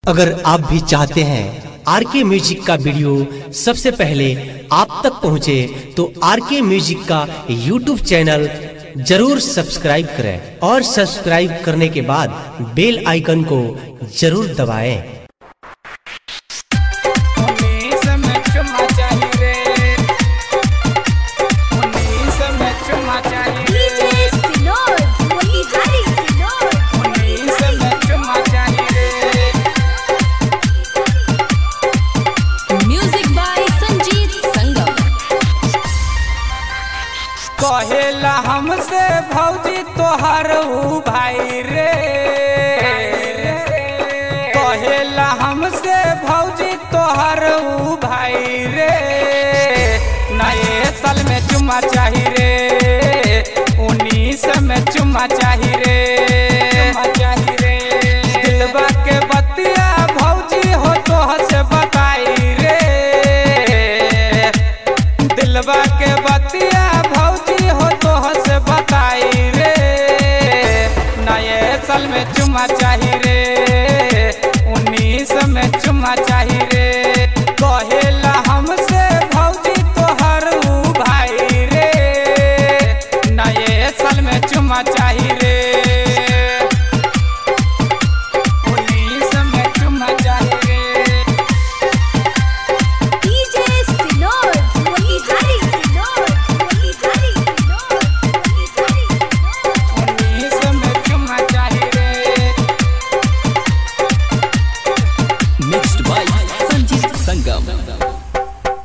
अगर आप भी चाहते हैं आरके म्यूजिक का वीडियो सबसे पहले आप तक पहुंचे तो आरके म्यूजिक का यूट्यूब चैनल जरूर सब्सक्राइब करें और सब्सक्राइब करने के बाद बेल आइकन को जरूर दबाएं। कहेला हमसे भौजी तोहर भाई रे, कहेला हमसे भौजी तोहर भाई रे, नए साल में चुम्मा चाही रे, 19 में चुम्मा चाही रे, दिलवा के बतिया भौजी हो तोहर से बताई रे, दिलवा के बतिया बताई रे, नए साल में चुम्मा चाही रे, 19 में चुम्मा चाही रे, कहेला हमसे भौजी तोहर भाई रे, नए साल में चुम्मा चाही रे, 19 में चुम्मा चाही रे।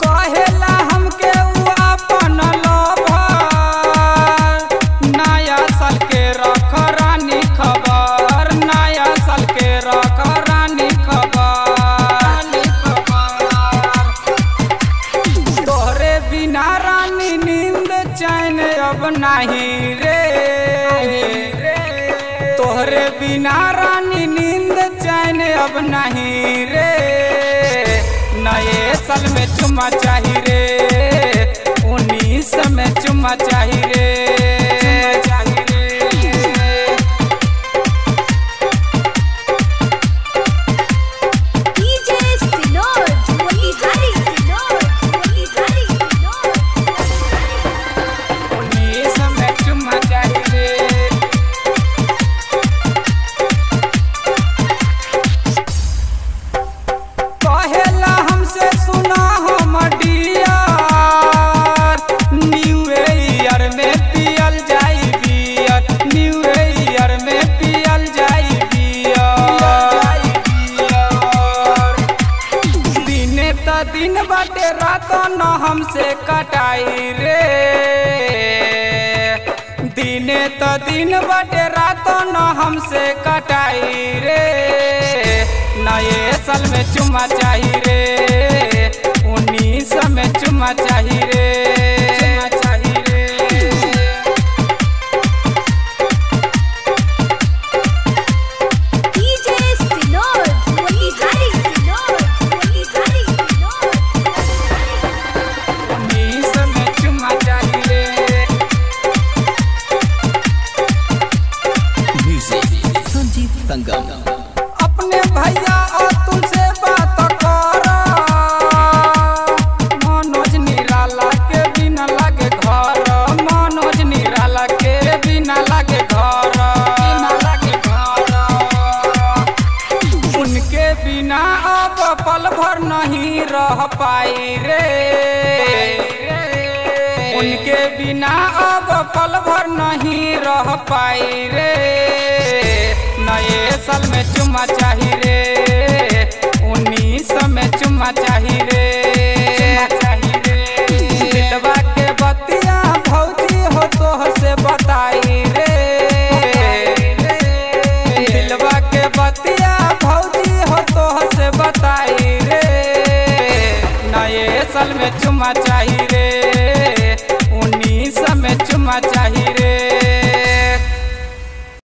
कहेला हमके अपन लवर, नया साल के रख रानी खबर, नया साल के रख रानी खबर, तोहरे बिना रानी नींद चैन अब नहीं रे, तोहरे बिना रानी नींद चैन अब नहीं रे, नए साल में चुम्मा चाही रे, 19 में चुम्मा चाही रे, दिन बाटे रात न हमसे कटाई रे, दिने तो दिन बाटे रात न हमसे कटाई रे, नए साल में चुम्मा चाही रे, 19 में चुम्मा चाही रे, अपने भैया और तुझसे बात कर, मनोज निराला के बिना लगे घर, मनोज निराला के बिना लगे घर, उनके बिना अब पल भर नहीं रह पाई रे, उनके बिना अब पल भर नहीं रह पाई रे, नए साल में चुम्मा चाही रे, 19 में चुम्मा चाही रे, दिलवा के बतिया भौजी हो तोह से बताई रे, दिलवा के बतिया भौजी हो तोह से बताई रे, नए साल में चुम्मा चाही रे।